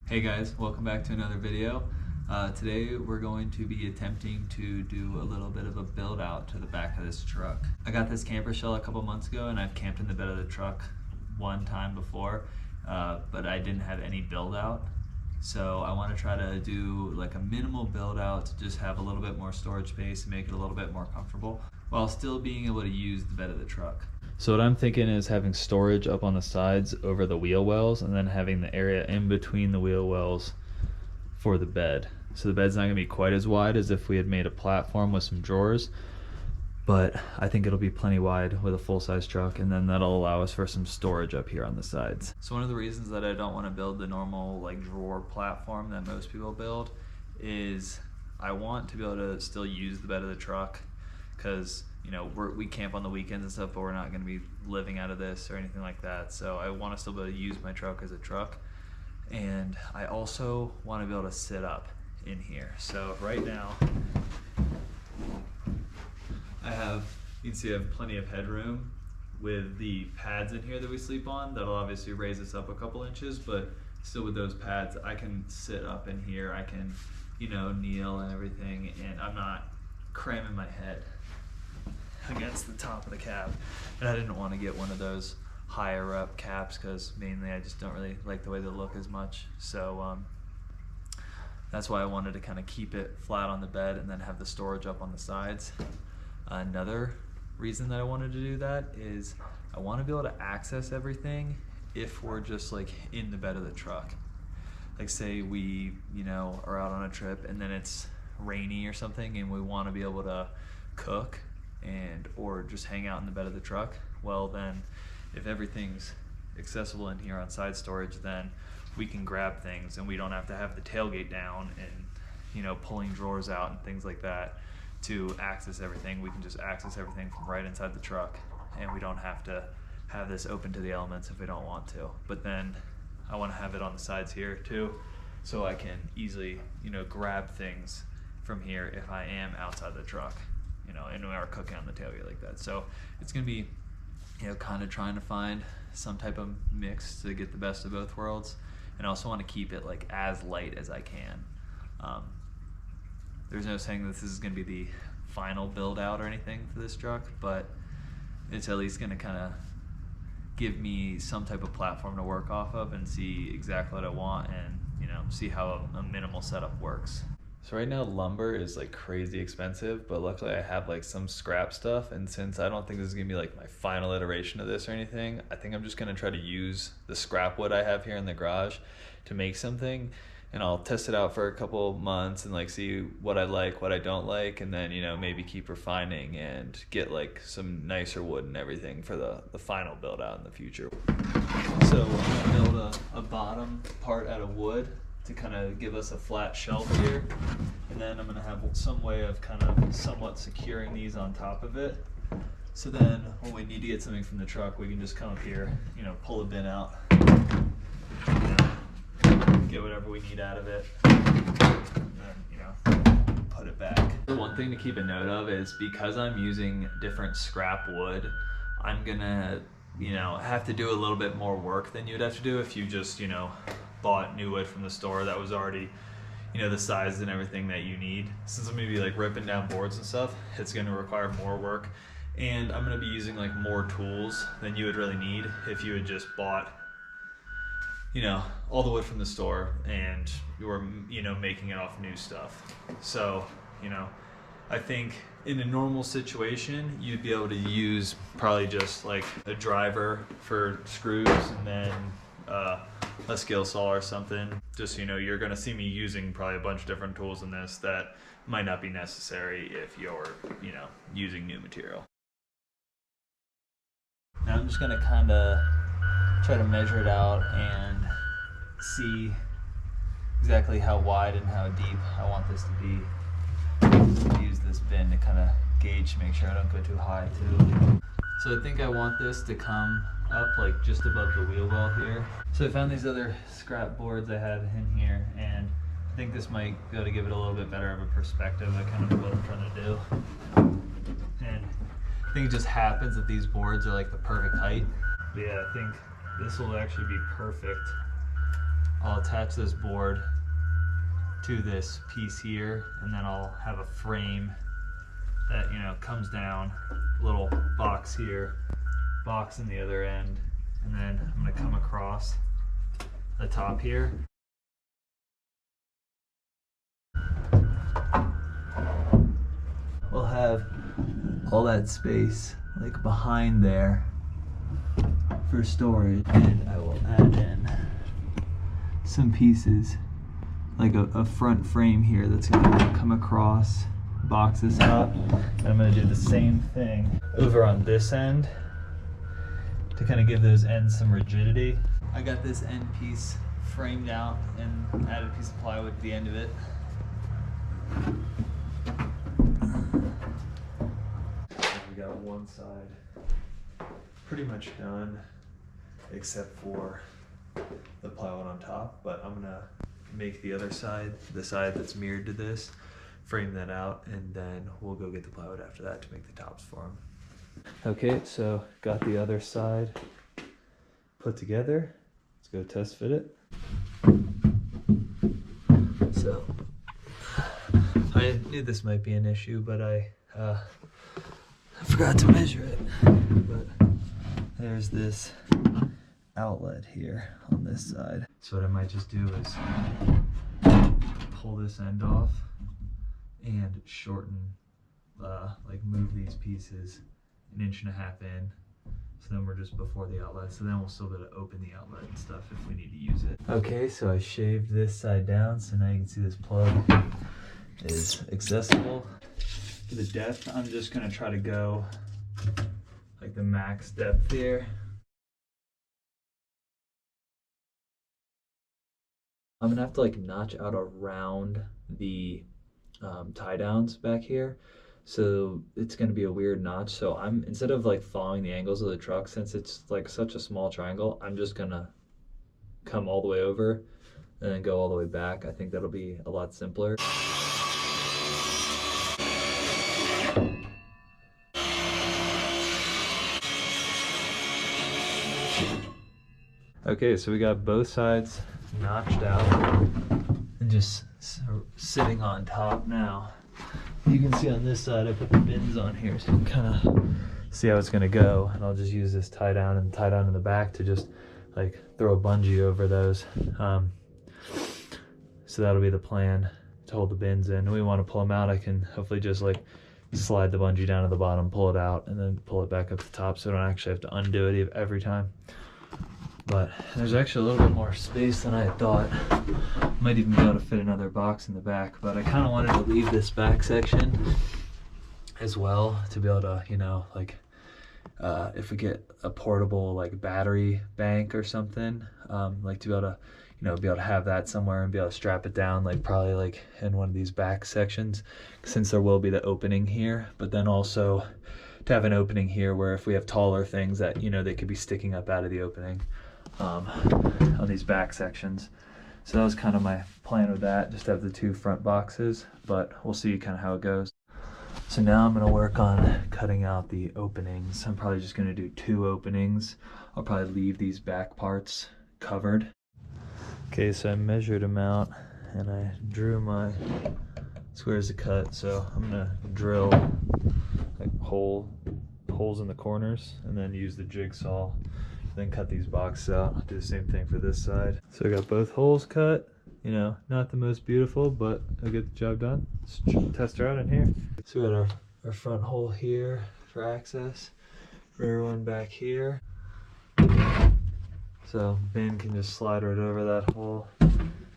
Hey guys, welcome back to another video. Today we're going to be attempting to do a little bit of a build out to the back of this truck. I got this camper shell a couple months ago and I've camped in the bed of the truck one time before, but I didn't have any build out. So I want to try to do like a minimal build out to just have a little bit more storage space and make it a little bit more comfortable while still being able to use the bed of the truck. So what I'm thinking is having storage up on the sides over the wheel wells and then having the area in between the wheel wells for the bed. So the bed's not gonna be quite as wide as if we had made a platform with some drawers, but I think it'll be plenty wide with a full-size truck, and then that'll allow us for some storage up here on the sides. So one of the reasons that I don't want to build the normal like drawer platform that most people build is I want to be able to still use the bed of the truck, because you know we camp on the weekends and stuff, but we're not going to be living out of this or anything like that. So I want to still be able to use my truck as a truck, and I also want to be able to sit up in here. So right now you can see I have plenty of headroom with the pads in here that we sleep on. That'll obviously raise us up a couple inches, but still with those pads I can sit up in here. I can, you know, kneel and everything, and I'm not cramming my head against the top of the cab. And I didn't want to get one of those higher up caps because mainly I just don't really like the way they look as much. So that's why I wanted to kind of keep it flat on the bed and then have the storage up on the sides. Another reason that I wanted to do that is I want to be able to access everything if we're just like in the bed of the truck. Like say we, you know, are out on a trip and then it's rainy or something and we want to be able to cook or just hang out in the bed of the truck. Well then, if everything's accessible in here on side storage, then we can grab things and we don't have to have the tailgate down and, you know, pulling drawers out and things like that to access everything. We can just access everything from right inside the truck, and we don't have to have this open to the elements if we don't want to. But then I want to have it on the sides here too, so I can easily, you know, grab things from here if I am outside the truck, you know, and we are cooking on the tailgate like that. So it's gonna be, you know, kind of trying to find some type of mix to get the best of both worlds, and I also want to keep it like as light as I can. There's no saying that this is going to be the final build out or anything for this truck, but it's at least going to kind of give me some type of platform to work off of and see exactly what I want, and, you know, see how a minimal setup works. So right now lumber is like crazy expensive, but luckily I have like some scrap stuff, and since I don't think this is gonna be like my final iteration of this or anything, I think I'm just gonna try to use the scrap wood I have here in the garage to make something, and I'll test it out for a couple months and like see what I like, what I don't like, and then, you know, maybe keep refining and get like some nicer wood and everything for the final build out in the future. So I'm gonna build a bottom part out of wood to kind of give us a flat shelf here, and then I'm going to have some way of kind of somewhat securing these on top of it, so then when we need to get something from the truck, we can just come up here, you know, pull a bin out, get whatever we need out of it, and then, you know, put it back. The one thing to keep a note of is because I'm using different scrap wood, I'm gonna, you know, have to do a little bit more work than you'd have to do if you just, you know, bought new wood from the store that was already, you know, the size and everything that you need. Since I'm gonna be like ripping down boards and stuff, it's gonna require more work, and I'm gonna be using like more tools than you would really need if you had just bought, you know, all the wood from the store and you were, you know, making it off new stuff. So, you know, I think in a normal situation you'd be able to use probably just like a driver for screws and then a skill saw or something. Just, you know, you're gonna see me using probably a bunch of different tools in this that might not be necessary if you're, you know, using new material. Now I'm just gonna kind of try to measure it out and see exactly how wide and how deep I want this to be. Use this bin to kind of gauge, make sure I don't go too high too. So I think I want this to come up like just above the wheel well here. So I found these other scrap boards I had in here, and I think this might go to give it a little bit better of a perspective of kind of what I'm trying to do. And I think it just happens that these boards are like the perfect height. But yeah, I think this will actually be perfect I'll attach this board to this piece here, and then I'll have a frame that, you know, comes down, little box here, box in the other end, and then I'm gonna come across the top here. We'll have all that space like behind there for storage, and I will add in some pieces like a front frame here that's gonna come across, box this up, and I'm gonna do the same thing over on this end to kind of give those ends some rigidity. I got this end piece framed out and added a piece of plywood to the end of it. We got one side pretty much done, except for the plywood on top, but I'm gonna make the other side, the side that's mirrored to this, frame that out, and then we'll go get the plywood after that to make the tops for them. Okay, so got the other side put together. Let's go test fit it. So I knew this might be an issue, but I forgot to measure it. But there's this outlet here on this side. So what I might just do is pull this end off and shorten, like move these pieces 1.5 inches in. So then we're just before the outlet. So then we'll still be able to open the outlet and stuff if we need to use it. Okay, so I shaved this side down, so now you can see this plug is accessible. For the depth, I'm just gonna try to go like the max depth here. I'm gonna have to like notch out around the tie downs back here. So it's gonna be a weird notch. So I'm, instead of like following the angles of the truck, since it's like such a small triangle, I'm just gonna come all the way over and then go all the way back. I think that'll be a lot simpler. Okay, so we got both sides notched out and just sitting on top now. You can see on this side I put the bins on here, so you can kind of see how it's going to go, and I'll just use this tie down and tie down in the back to just like throw a bungee over those. So that'll be the plan, to hold the bins in. And we want to pull them out, I can hopefully just like slide the bungee down to the bottom, pull it out, and then pull it back up the top, so I don't actually have to undo it every time. But there's actually a little bit more space than I had thought. Might even be able to fit another box in the back, but I kind of wanted to leave this back section as well to be able to, you know, like if we get a portable like battery bank or something, like to be able to, you know, be able to have that somewhere and be able to strap it down, like probably like in one of these back sections, since there will be the opening here, but then also to have an opening here where if we have taller things that, you know, they could be sticking up out of the opening on these back sections. So that was kind of my plan with that, just to have the two front boxes, but we'll see kind of how it goes. So now I'm going to work on cutting out the openings. I'm probably just going to do 2 openings. I'll probably leave these back parts covered. Okay, so I measured them out and I drew my squares to cut. So I'm going to drill like holes in the corners and then use the jigsaw, then cut these boxes out. I'll do the same thing for this side. So I got both holes cut. You know, not the most beautiful, but I'll get the job done. Let's test her out in here. So we got our front hole here for access, rear one back here. So bin can just slide right over that hole.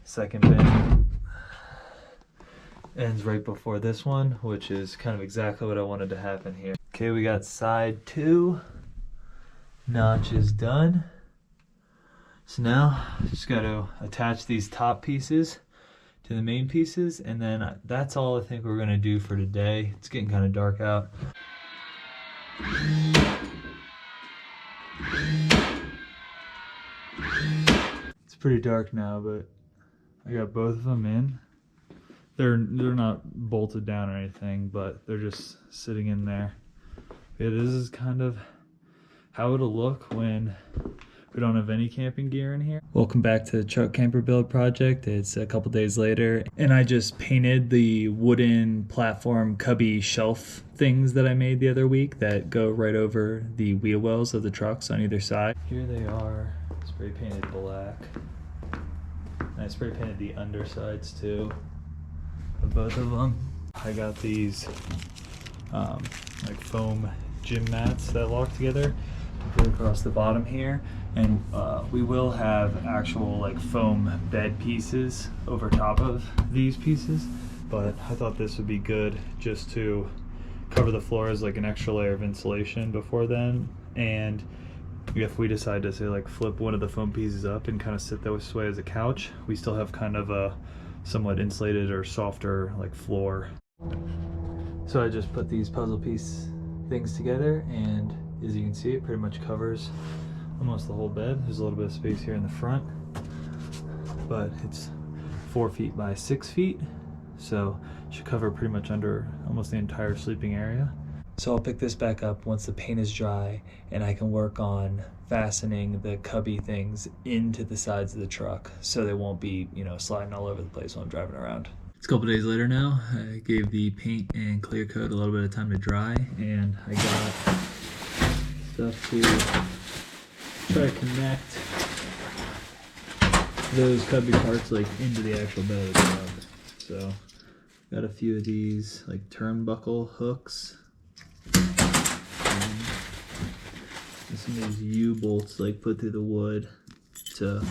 Second bin ends right before this one, which is kind of exactly what I wanted to happen here. Okay, we got side 2 notches done. So now just got to attach these top pieces to the main pieces, and then that's all I think we're going to do for today. It's getting kind of dark out. It's pretty dark now, but I got both of them in. They're not bolted down or anything, but they're just sitting in there. Yeah, this is kind of how it'll look when We don't have any camping gear in here. Welcome back to the truck camper build project. It's a couple days later and I just painted the wooden platform cubby shelf things that I made the other week that go right over the wheel wells of the trucks on either side. Here they are, spray painted black. And I spray painted the undersides too of both of them. I got these like foam gym mats that lock together, go across the bottom here, and we will have actual like foam bed pieces over top of these pieces, but I thought this would be good just to cover the floor as like an extra layer of insulation before then. And if we decide to say like flip one of the foam pieces up and kind of sit this way as a couch, we still have kind of a somewhat insulated or softer like floor. So I just put these puzzle piece things together, and as you can see, it pretty much covers almost the whole bed. There's a little bit of space here in the front, but it's 4 feet by 6 feet, so it should cover pretty much under almost the entire sleeping area. So I'll pick this back up once the paint is dry and I can work on fastening the cubby things into the sides of the truck so they won't be, you know, sliding all over the place while I'm driving around. It's a couple days later now. I gave the paint and clear coat a little bit of time to dry, and I got stuff to try to connect those cubby parts like into the actual bed of the truck. So got a few of these like turnbuckle hooks. And some of these U-bolts like put through the wood to,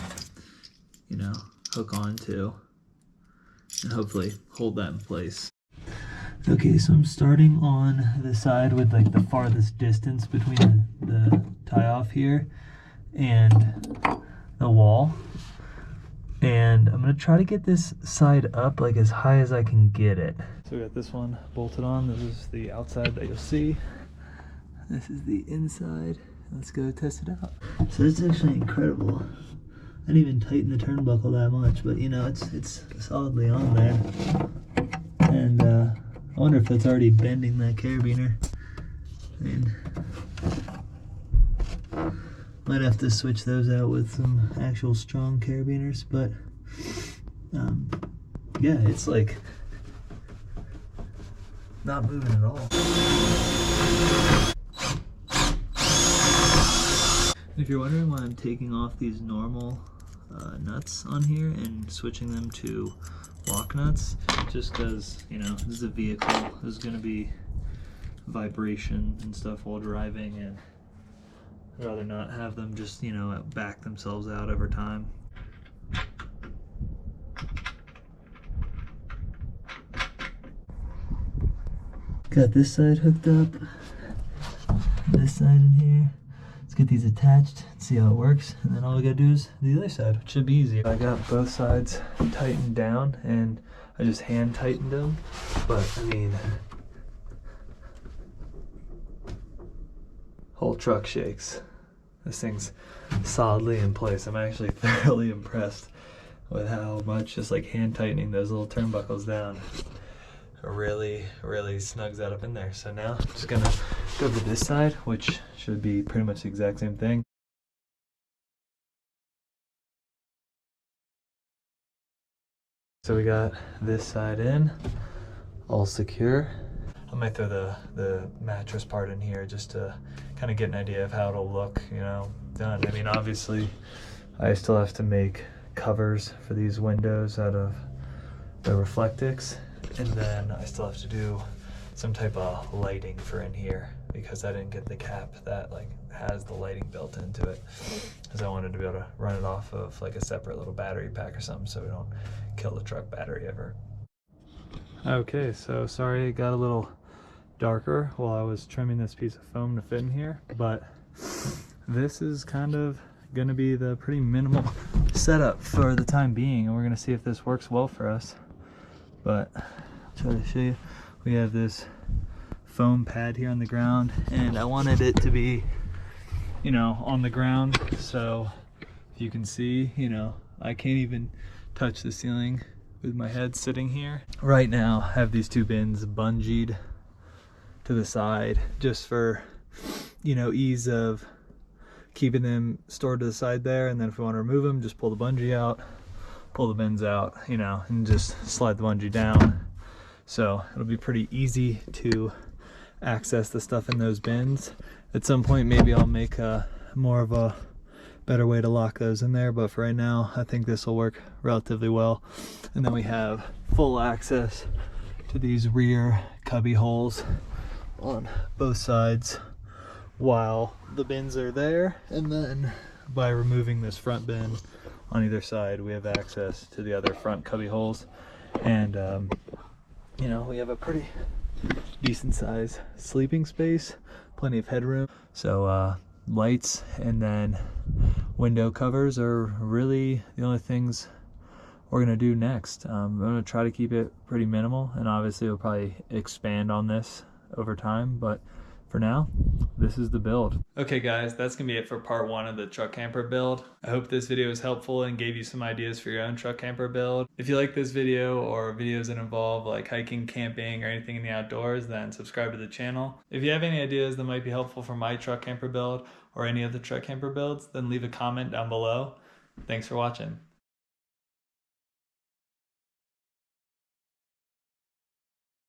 you know, hook onto and hopefully hold that in place. Okay, so I'm starting on the side with like the farthest distance between the tie off here and the wall. And I'm gonna try to get this side up like as high as I can get it. So we got this one bolted on. This is the outside that you'll see. This is the inside. Let's go test it out. So it's actually incredible. I didn't even tighten the turnbuckle that much, but you know, it's solidly on there. And I wonder if that's already bending that carabiner. I mean, might have to switch those out with some actual strong carabiners, but yeah, it's like not moving at all. If you're wondering why I'm taking off these normal nuts on here and switching them to lock nuts, just because, you know, this is a vehicle, there's going to be vibration and stuff while driving, and I'd rather not have them just, you know, back themselves out over time. Got this side hooked up, this side in here. Let's get these attached and see how it works, and then all we gotta do is the other side, which should be easy. I got both sides tightened down and I just hand tightened them, but I mean, whole truck shakes. This thing's solidly in place. I'm actually thoroughly impressed with how much just like hand tightening those little turnbuckles down really snugs that up in there. So now I'm just gonna go to this side, which should be pretty much the exact same thing. So we got this side in, all secure. I might throw the mattress part in here just to kind of get an idea of how it'll look, you know, done. I mean, obviously I still have to make covers for these windows out of the Reflectix, and then I still have to do some type of lighting for in here because I didn't get the cap that like has the lighting built into it, because I wanted to be able to run it off of like a separate little battery pack or something so we don't kill the truck battery ever. Okay, so sorry it got a little darker while I was trimming this piece of foam to fit in here, but this is kind of gonna be the pretty minimal setup for the time being, and we're gonna see if this works well for us. But I'll try to show you. We have this foam pad here on the ground, and I wanted it to be, you know, on the ground, so if you can see, you know, I can't even touch the ceiling with my head sitting here. Right now I have these two bins bungeed to the side just for, you know, ease of keeping them stored to the side there, and then if we want to remove them, just pull the bungee out, pull the bins out, you know, and just slide the bungee down. So it'll be pretty easy to access the stuff in those bins. At some point maybe I'll make a more of a better way to lock those in there, but for right now I think this will work relatively well. And then we have full access to these rear cubby holes on both sides while the bins are there, and then by removing this front bin on either side we have access to the other front cubby holes. And you know, we have a pretty decent size sleeping space, plenty of headroom. So lights and then window covers are really the only things we're gonna do next. I'm gonna try to keep it pretty minimal, and obviously we'll probably expand on this over time, but for now, this is the build. Okay guys, that's gonna be it for part 1 of the truck camper build. I hope this video was helpful and gave you some ideas for your own truck camper build. If you like this video or videos that involve like hiking, camping, or anything in the outdoors, then subscribe to the channel. If you have any ideas that might be helpful for my truck camper build or any other truck camper builds, then leave a comment down below. Thanks for watching.